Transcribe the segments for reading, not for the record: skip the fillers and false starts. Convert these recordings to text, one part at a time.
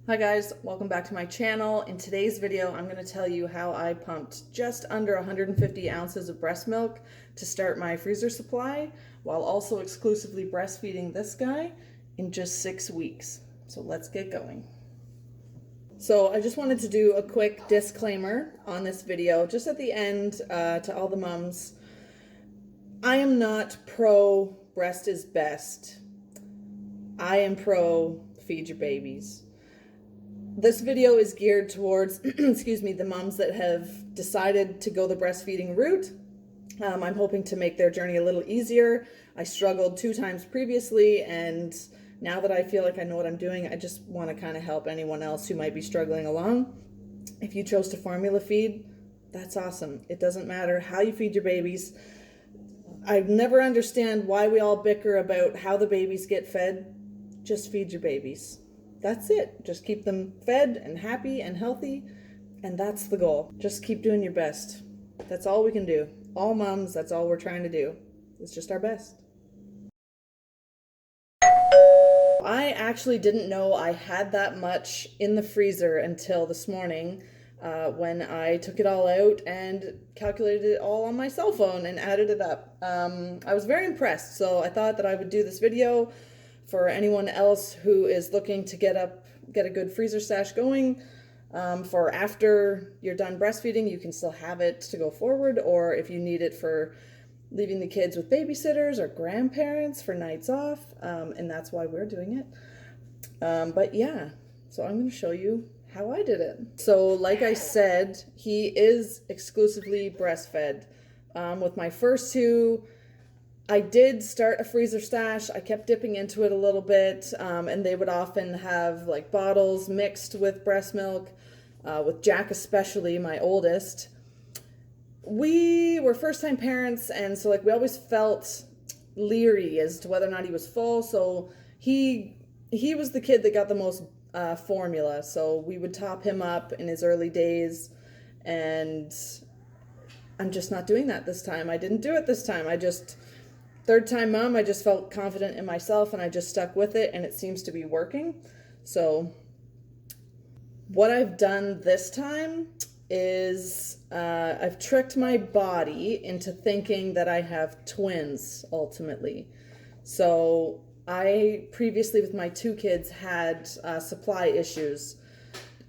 Hi guys, welcome back to my channel. In today's video, I'm going to tell you how I pumped just under 150 ounces of breast milk to start my freezer supply, while also exclusively breastfeeding this guy in just 6 weeks. So let's get going. So I just wanted to do a quick disclaimer on this video, just at the end, to all the mums. I am not pro breast is best. I am pro feed your babies. This video is geared towards, excuse me, the moms that have decided to go the breastfeeding route. I'm hoping to make their journey a little easier. I struggled 2 times previously, and now that I feel like I know what I'm doing, I just want to kind of help anyone else who might be struggling along. If you chose to formula feed, that's awesome. It doesn't matter how you feed your babies. I never understand why we all bicker about how the babies get fed. Just feed your babies. That's it. Just keep them fed and happy and healthy, and that's the goal. Just keep doing your best. That's all we can do. All moms, that's all we're trying to do. It's just our best. I actually didn't know I had that much in the freezer until this morning when I took it all out and calculated it all on my cell phone and added it up. I was very impressed, so I thought that I would do this video for anyone else who is looking to get a good freezer stash going for after you're done breastfeeding. You can still have it to go forward, or if you need it for leaving the kids with babysitters or grandparents for nights off, and that's why we're doing it. But yeah, so I'm going to show you how I did it. So like I said, he is exclusively breastfed. With my first 2, I did start a freezer stash. I kept dipping into it a little bit, and they would often have like bottles mixed with breast milk, with Jack especially, my oldest. We were first-time parents, and so like we always felt leery as to whether or not he was full. So he was the kid that got the most formula. So we would top him up in his early days, and I'm just not doing that this time. I didn't do it this time. Third time mom, I just felt confident in myself and I just stuck with it, and it seems to be working. So what I've done this time is I've tricked my body into thinking that I have twins ultimately. So I previously with my 2 kids had supply issues,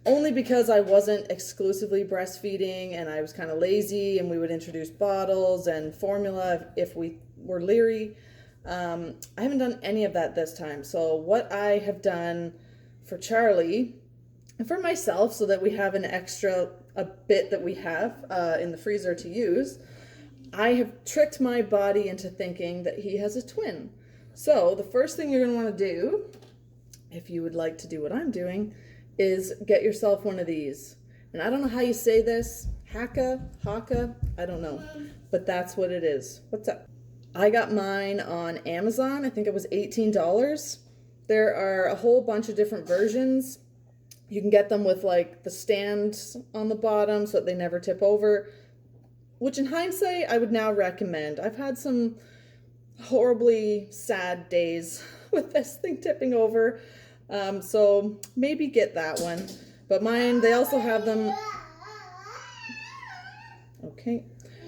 only because I wasn't exclusively breastfeeding and I was kind of lazy, and we would introduce bottles and formula if we were leery. I haven't done any of that this time. So what I have done for Charlie and for myself, so that we have a bit that we have in the freezer to use, I have tricked my body into thinking that he has a twin. So the first thing you're going to want to do, if you would like to do what I'm doing, is get yourself one of these. And I don't know how you say this, haka, I don't know, but that's what it is. What's up? I got mine on Amazon. I think it was $18. There are a whole bunch of different versions. You can get them with like the stand on the bottom so that they never tip over, which in hindsight I would now recommend. I've had some horribly sad days with this thing tipping over. So maybe get that one. But mine, they also have them, okay,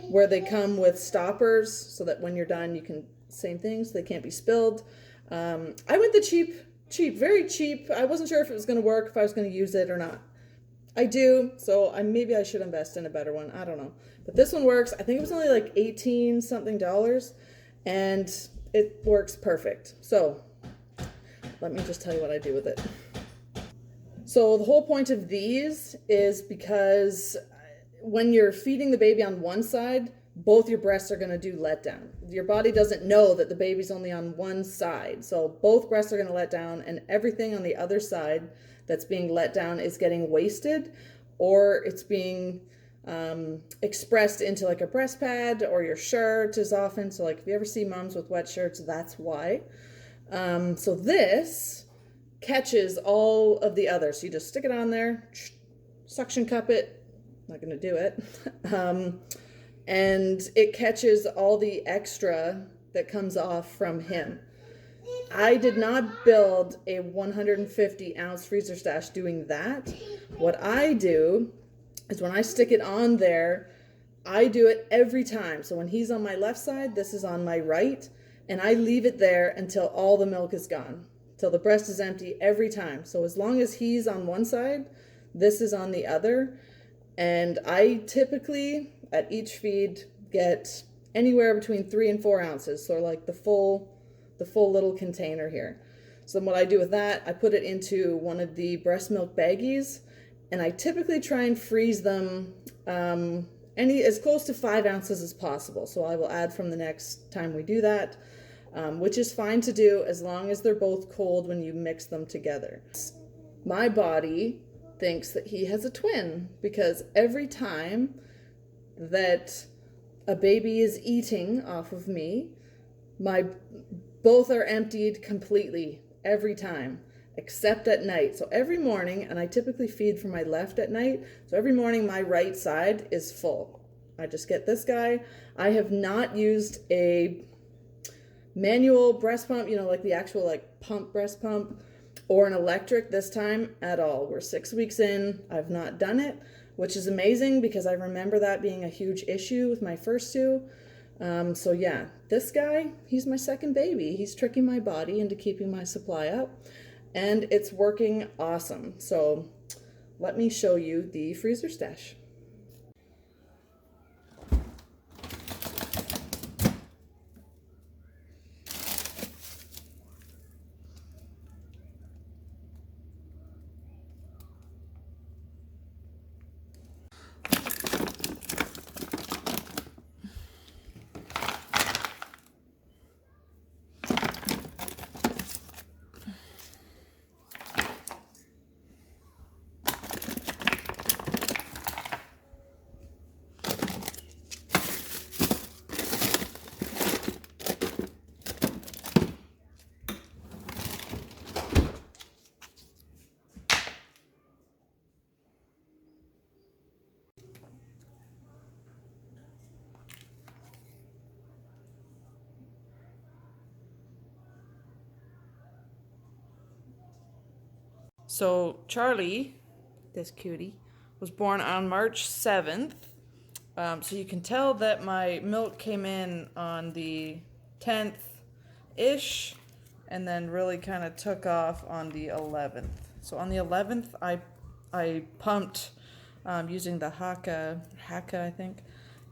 where they come with stoppers so that when you're done, you can, same things, they can't be spilled. I went the cheap, very cheap. I wasn't sure if it was going to work, if I was going to use it or not. I do, so maybe I should invest in a better one. I don't know. But this one works. I think it was only like 18 something dollars, and it works perfect. So let me just tell you what I do with it. So the whole point of these is because when you're feeding the baby on one side, both your breasts are going to do letdown. Your body doesn't know that the baby's only on one side. So both breasts are going to let down, and everything on the other side that's being let down is getting wasted, or it's being expressed into like a breast pad or your shirt is often. So like if you ever see moms with wet shirts, that's why. So this catches all of the others. So you just stick it on there, suction cup it, not going to do it, and it catches all the extra that comes off from him. I did not build a 150 ounce freezer stash doing that. What I do is when I stick it on there, I do it every time. So when he's on my left side, this is on my right, and I leave it there until all the milk is gone, till the breast is empty every time. So as long as he's on one side, this is on the other. And I typically at each feed get anywhere between 3 and 4 ounces. So like the full little container here. So then what I do with that, I put it into one of the breast milk baggies, and I typically try and freeze them as close to 5 ounces as possible. So I will add from the next time we do that, which is fine to do as long as they're both cold when you mix them together. My body thinks that he has a twin because every time that a baby is eating off of me, both are emptied completely every time, except at night. So every morning, and I typically feed from my left at night, so every morning my right side is full. I just get this guy. I have not used a manual breast pump, like the actual pump breast pump, or an electric this time at all. We're 6 weeks in. I've not done it, which is amazing because I remember that being a huge issue with my first two. So yeah, this guy, he's my second baby. He's tricking my body into keeping my supply up, and it's working awesome. So let me show you the freezer stash. So Charlie, this cutie, was born on March 7th. So you can tell that my milk came in on the 10th-ish, and then really kind of took off on the 11th. So on the 11th, I pumped using the Haka, I think,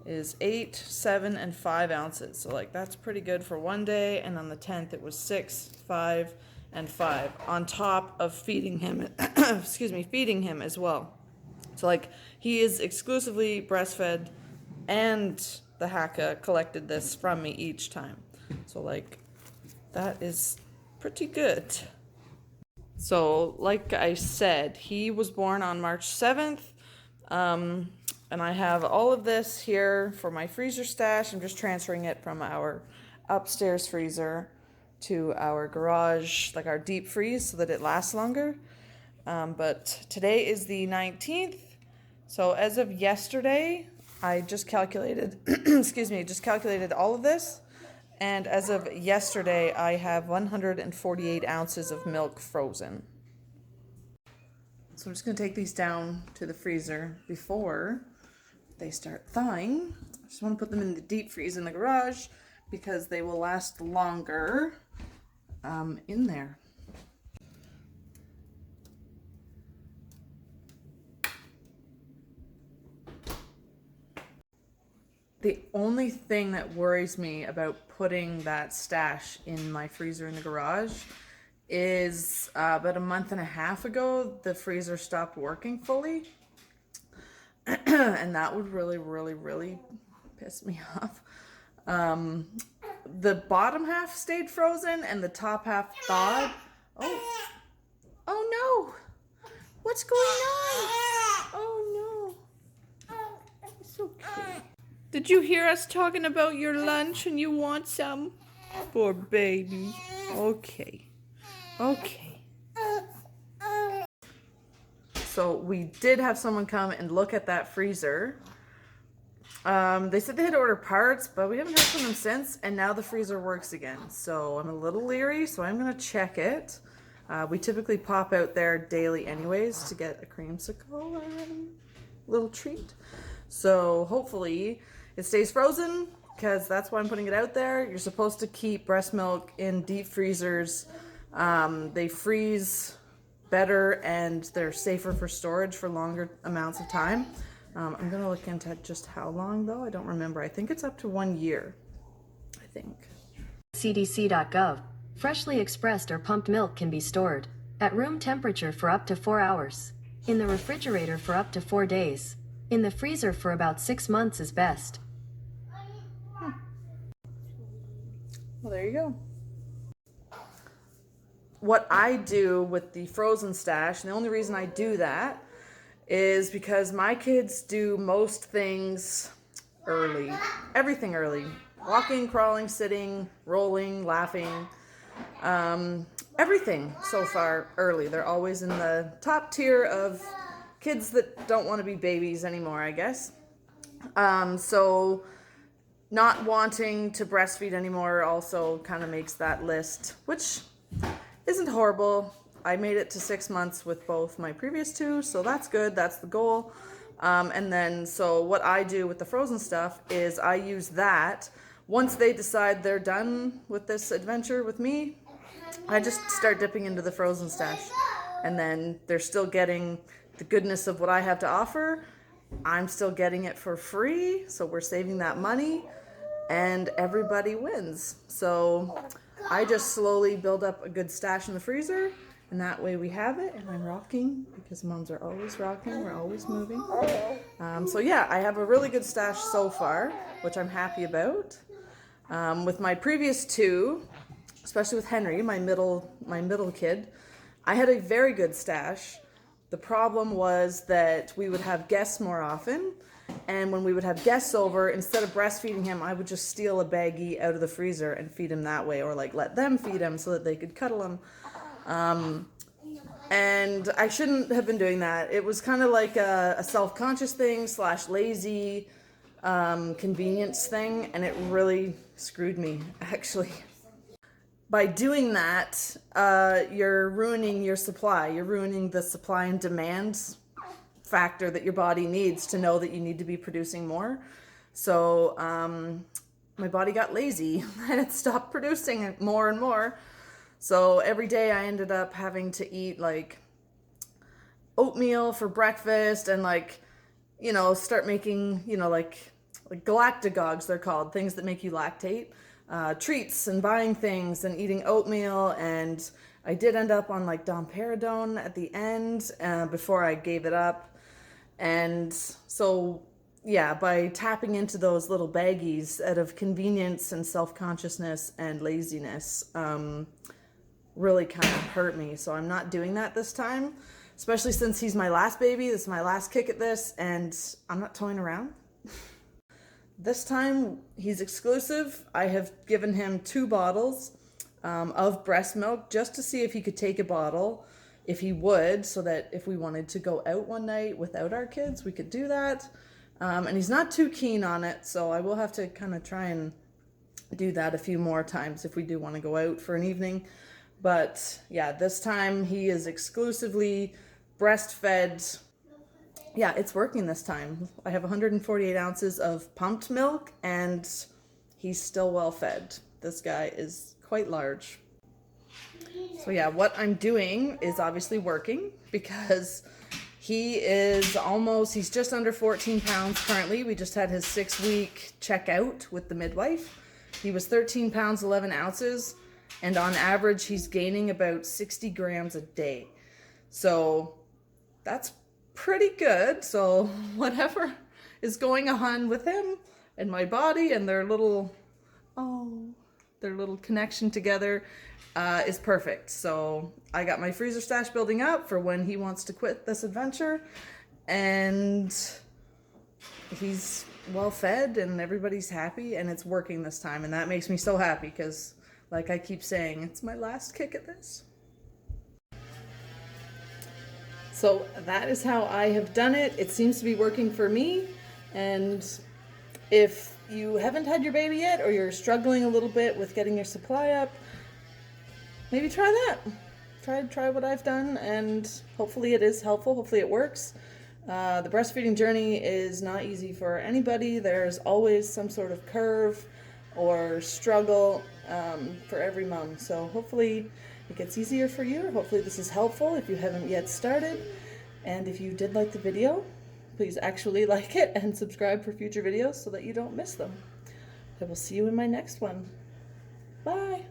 is 8, 7, and 5 ounces. So that's pretty good for one day. And on the 10th, it was 6, 5, and 5 on top of feeding him, feeding him as well. So he is exclusively breastfed, and the Haka collected this from me each time. So that is pretty good. So like I said, he was born on March 7th. And I have all of this here for my freezer stash. I'm just transferring it from our upstairs freezer to our garage, our deep freeze, so that it lasts longer. But today is the 19th. So as of yesterday, I just calculated, calculated all of this. And as of yesterday, I have 148 ounces of milk frozen. So I'm just going to take these down to the freezer before they start thawing. I just want to put them in the deep freeze in the garage because they will last longer in there. The only thing that worries me about putting that stash in my freezer in the garage is about a month and a half ago, the freezer stopped working fully. And that would really, really, really piss me off. The bottom half stayed frozen and the top half thawed. Oh no! What's going on? Oh no! It's okay. Did you hear us talking about your lunch and you want some? Poor baby. Okay. So we did have someone come and look at that freezer. They said they had to order parts, but we haven't heard from them since, and now the freezer works again. So I'm a little leery, so I'm gonna check it. We typically pop out there daily anyways to get a creamsicle and a little treat. So hopefully it stays frozen, because that's why I'm putting it out there. You're supposed to keep breast milk in deep freezers. They freeze better and they're safer for storage for longer amounts of time. I'm gonna look into just how long though. I don't remember. I think it's up to 1 year, I think. CDC.gov. Freshly expressed or pumped milk can be stored at room temperature for up to 4 hours, in the refrigerator for up to 4 days, in the freezer for about 6 months is best. Well, there you go. What I do with the frozen stash, and the only reason I do that is because my kids do most things early. Everything early. Walking, crawling, sitting, rolling, laughing. Everything so far early. They're always in the top tier of kids that don't want to be babies anymore, I guess. So not wanting to breastfeed anymore also kind of makes that list, which isn't horrible. I made it to 6 months with both my previous two, so that's good. That's the goal. And then, so what I do with the frozen stuff is I use that. Once they decide they're done with this adventure with me, I just start dipping into the frozen stash. And then they're still getting the goodness of what I have to offer. I'm still getting it for free, so we're saving that money, and everybody wins. So I just slowly build up a good stash in the freezer, and that way we have it. And I'm rocking, because moms are always rocking, we're always moving. So yeah, I have a really good stash so far, which I'm happy about. With my previous two, especially with Henry, my middle kid, I had a very good stash. The problem was that we would have guests more often, and when we would have guests over, instead of breastfeeding him, I would just steal a baggie out of the freezer and feed him that way, or like let them feed him so that they could cuddle him. And I shouldn't have been doing that. It was kind of like a self-conscious thing / lazy convenience thing, and it really screwed me, actually. By doing that, you're ruining your supply. You're ruining the supply and demand factor that your body needs to know that you need to be producing more. So my body got lazy and it stopped producing more and more. So every day I ended up having to eat like oatmeal for breakfast and start making, like galactagogues, they're called, things that make you lactate. Treats and buying things and eating oatmeal, and I did end up on like domperidone at the end before I gave it up. And so yeah, by tapping into those little baggies out of convenience and self-consciousness and laziness really kind of hurt me. So I'm not doing that this time, especially since he's my last baby. This is my last kick at this, and I'm not toying around. This time, he's exclusive. I have given him 2 bottles of breast milk just to see if he could take a bottle, if he would, so that if we wanted to go out one night without our kids, we could do that. And he's not too keen on it, so I will have to kind of try and do that a few more times if we do want to go out for an evening. But yeah, this time he is exclusively breastfed. Yeah, it's working this time. I have 148 ounces of pumped milk, and he's still well fed. This guy is quite large. So yeah, what I'm doing is obviously working, because he's just under 14 pounds currently. We just had his 6-week checkout with the midwife. He was 13 pounds, 11 ounces, and on average, he's gaining about 60 grams a day. So that's pretty good. So whatever is going on with him and my body and their little connection together is perfect. So I got my freezer stash building up for when he wants to quit this adventure, and he's well fed and everybody's happy, and it's working this time, and that makes me so happy, because like I keep saying, it's my last kick at this. So that is how I have done it. It seems to be working for me, and If you haven't had your baby yet, or you're struggling a little bit with getting your supply up, maybe try that. Try what I've done, and hopefully it is helpful. Hopefully it works. The breastfeeding journey is not easy for anybody. There's always some sort of curve or struggle for every mom. So hopefully it gets easier for you. Hopefully this is helpful if you haven't yet started. And if you did like the video, please actually like it and subscribe for future videos so that you don't miss them. I will see you in my next one. Bye.